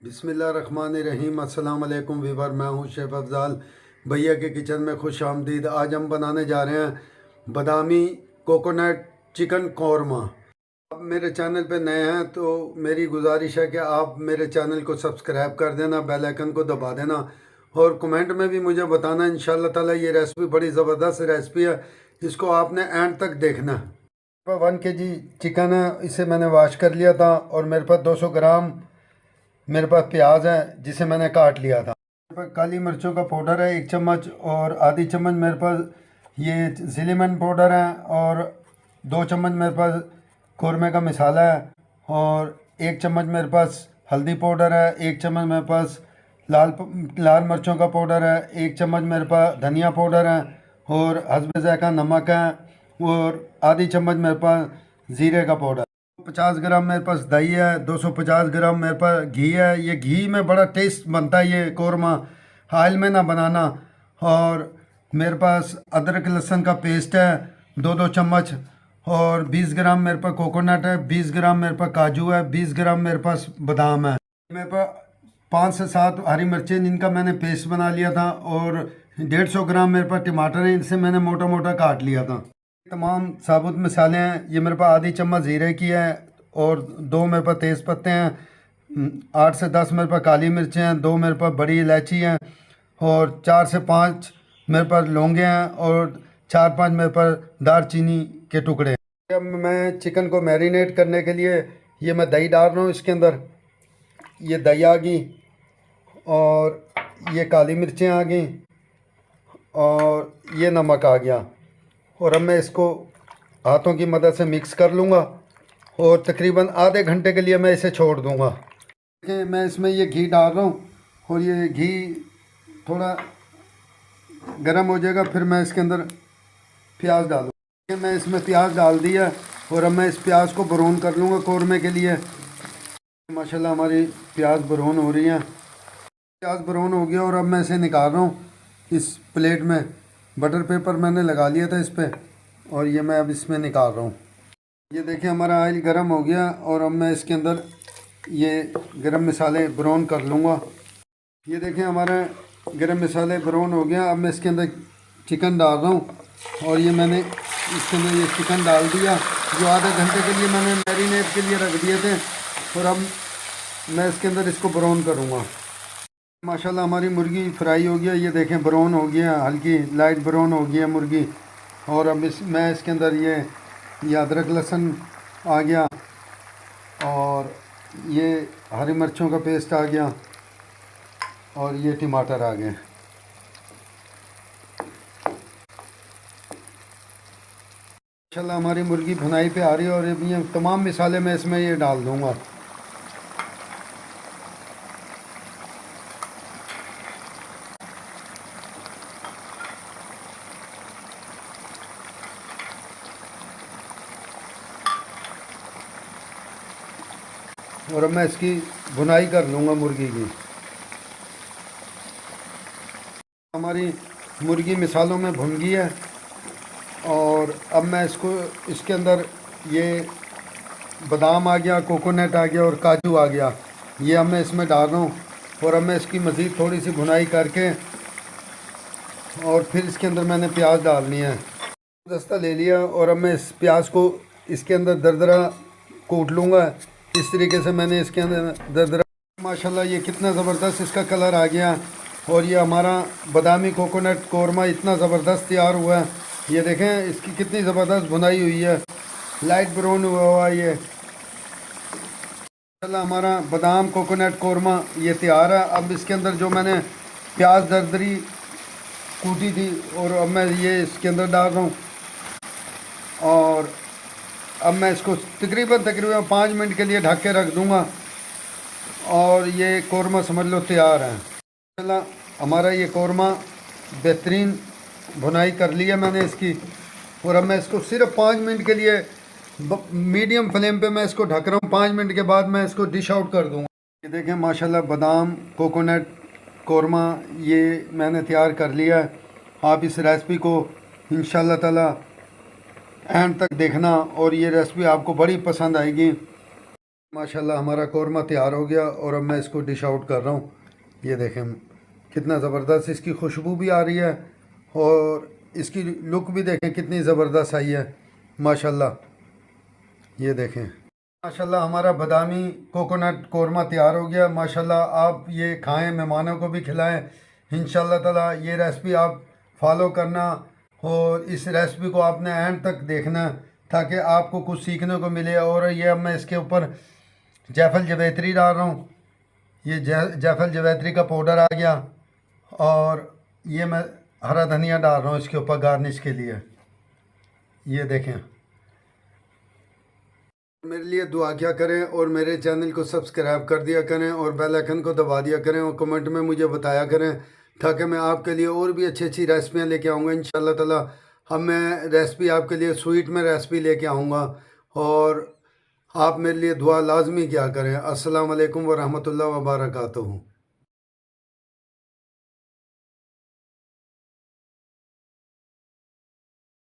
बिस्मिल्लाहिर्रहमानिर्रहीम। अस्सलाम वालेकुम वीवर, मैं हूं शेफ़ अफ़ज़ाल। भैया के किचन में खुश आमदीद। आज हम बनाने जा रहे हैं बादामी कोकोनट चिकन कौरमा। आप मेरे चैनल पे नए हैं तो मेरी गुजारिश है कि आप मेरे चैनल को सब्सक्राइब कर देना, बेल आइकन को दबा देना और कमेंट में भी मुझे बताना। इंशाल्लाह ताला ये रेसिपी बड़ी ज़बरदस्त रेसिपी है, इसको आपने एंड तक देखना है। 1 kg चिकन है, इसे मैंने वाश कर लिया था और मेरे पास 200 ग्राम मेरे पास प्याज है जिसे मैंने काट लिया था। मेरे पास काली मिर्चों का पाउडर है 1 चम्मच और आधी चम्मच मेरे पास ये ज़ीलेमन पाउडर है और 2 चम्मच मेरे पास कौरमे का मसाला है और 1 चम्मच मेरे पास हल्दी पाउडर है, 1 चम्मच मेरे पास लाल मिर्चों का पाउडर है, 1 चम्मच मेरे पास धनिया पाउडर है और हस्ब ज़ायक़ा नमक है और आधी चम्मच मेरे पास ज़ीरे का पाउडर। 50 ग्राम मेरे पास दही है, 250 ग्राम मेरे पास घी है। ये घी में बड़ा टेस्ट बनता है ये कौरमा, ऑयल में ना बनाना। और मेरे पास अदरक लहसुन का पेस्ट है 2 चम्मच और 20 ग्राम मेरे पास कोकोनट है, 20 ग्राम मेरे पास काजू है, 20 ग्राम मेरे पास बादाम है। मेरे पास 5 से 7 हरी मिर्चें जिनका मैंने पेस्ट बना लिया था और 150 ग्राम मेरे पास टमाटर है, इनसे मैंने मोटा मोटा काट लिया था। तमाम साबुत मसाले हैं। ये मेरे पास आधी चम्मच ज़ीरे की है और 2 मेरे पास तेज़ पत्ते हैं, 8 से 10 मेरे पास काली मिर्चें हैं, 2 मेरे पास बड़ी इलायची हैं और 4 से 5 मेरे पास लौंगे हैं और 4-5 मेरे पास दालचीनी के टुकड़े हैं। अब मैं चिकन को मैरिनेट करने के लिए ये मैं दही डाल रहा हूँ इसके अंदर। ये दही आ गई और ये काली मिर्चें आ गई और ये नमक आ गया और अब मैं इसको हाथों की मदद से मिक्स कर लूँगा और तकरीबन आधे घंटे के लिए मैं इसे छोड़ दूँगा। देखिए मैं इसमें ये घी डाल रहा हूँ और ये घी थोड़ा गर्म हो जाएगा, फिर मैं इसके अंदर प्याज डालूँगा। मैं इसमें प्याज डाल दिया और अब मैं इस प्याज को ब्राउन कर लूँगा कौरमे के लिए। माशाल्लाह हमारी प्याज ब्राउन हो रही है। प्याज ब्राउन हो गया और अब मैं इसे निकाल रहा हूँ इस प्लेट में। बटर पेपर मैंने लगा लिया था इस पर और ये मैं अब इसमें निकाल रहा हूँ। ये देखिए हमारा ऑयल गरम हो गया और अब मैं इसके अंदर ये गरम मसाले ब्राउन कर लूँगा। ये देखिए हमारा गरम मसाले ब्राउन हो गया। अब मैं इसके अंदर चिकन डाल रहा हूँ और ये मैंने इसके अंदर ये चिकन डाल दिया जो आधे घंटे के लिए मैंने मैरिनेट के लिए रख दिए थे और अब मैं इसके अंदर इसको ब्राउन करूँगा। माशाल्लाह हमारी मुर्गी फ्राई हो गया। ये देखें ब्राउन हो गया, हल्की लाइट ब्राउन हो गया मुर्गी। और अब मैं इसके अंदर ये अदरक लहसुन आ गया और ये हरी मिर्चों का पेस्ट आ गया और ये टमाटर आ गए। माशाल्लाह हमारी मुर्गी भुनाई पे आ रही है और ये तमाम मसाले मैं इसमें ये डाल दूँगा। और अब मैं इसकी भुनाई कर लूँगा मुर्गी की। हमारी मुर्गी मसालों में भुन गई है और अब मैं इसके अंदर ये बादाम आ गया, कोकोनट आ गया और काजू आ गया, ये अब मैं इसमें डाल रहा हूँ। और अब मैं इसकी मज़ीद थोड़ी सी भुनाई करके और फिर इसके अंदर मैंने प्याज डालनी है। दस्ता ले लिया और अब मैं इस प्याज को इसके अंदर दरदरा कूट लूँगा। इस तरीके से मैंने इसके अंदर दरदरा। माशाल्लाह ये कितना ज़बरदस्त इसका कलर आ गया और ये हमारा बादामी कोकोनट कौरमा इतना ज़बरदस्त तैयार हुआ है। ये देखें इसकी कितनी ज़बरदस्त भुनाई हुई है, लाइट ब्राउन हुआ है। माशाल्लाह हमारा बादाम कोकोनट कौरमा ये तैयार है। अब इसके अंदर जो मैंने प्याज दरदरी कूटी थी और अब मैं ये इसके अंदर डाल रहा हूँ और अब मैं इसको तकरीबन 5 मिनट के लिए ढक के रख दूँगा और ये कौरमा समझ लो तैयार है। माशाल्लाह हमारा ये कौरमा बेहतरीन भुनाई कर लिया मैंने इसकी और अब मैं इसको सिर्फ 5 मिनट के लिए मीडियम फ्लेम पे मैं इसको ढक रहा हूँ। 5 मिनट के बाद मैं इसको डिश आउट कर दूँगा। ये देखें माशाल्लाह बादाम कोकोनट कौरमा ये मैंने तैयार कर लिया है। आप इस रेसिपी को इंशाल्लाह ताला एंड तक देखना और ये रेसिपी आपको बड़ी पसंद आएगी। माशाल्लाह हमारा कौरमा तैयार हो गया और अब मैं इसको डिश आउट कर रहा हूँ। ये देखें कितना ज़बरदस्त इसकी खुशबू भी आ रही है और इसकी लुक भी देखें कितनी ज़बरदस्त आई है माशाल्लाह। ये देखें माशाल्लाह हमारा बादामी कोकोनट कौरमा तैयार हो गया। माशाल्लाह आप ये खाएं, मेहमानों को भी खिलाएं। इंशाल्लाह ताला ये रेसिपी आप फॉलो करना और इस रेसिपी को आपने एंड तक देखना ताकि आपको कुछ सीखने को मिले। और ये अब मैं इसके ऊपर जायफल जवैत्री डाल रहा हूँ। ये जायफल जवैत्री का पाउडर आ गया और ये मैं हरा धनिया डाल रहा हूँ इसके ऊपर गार्निश के लिए। ये देखें, मेरे लिए दुआ क्या करें और मेरे चैनल को सब्सक्राइब कर दिया करें और बेल आइकन को दबा दिया करें और कमेंट में मुझे बताया करें ताकि मैं आपके लिए और भी अच्छी अच्छी रेसिपियाँ लेके आऊँगा इंशाल्लाह ताला। अब मैं रेसिपी आपके लिए स्वीट में रेसिपी लेके आऊँगा और आप मेरे लिए दुआ लाजमी क्या करें। अस्सलाम वालेकुम व रहमतुल्लाह व बरकातहू।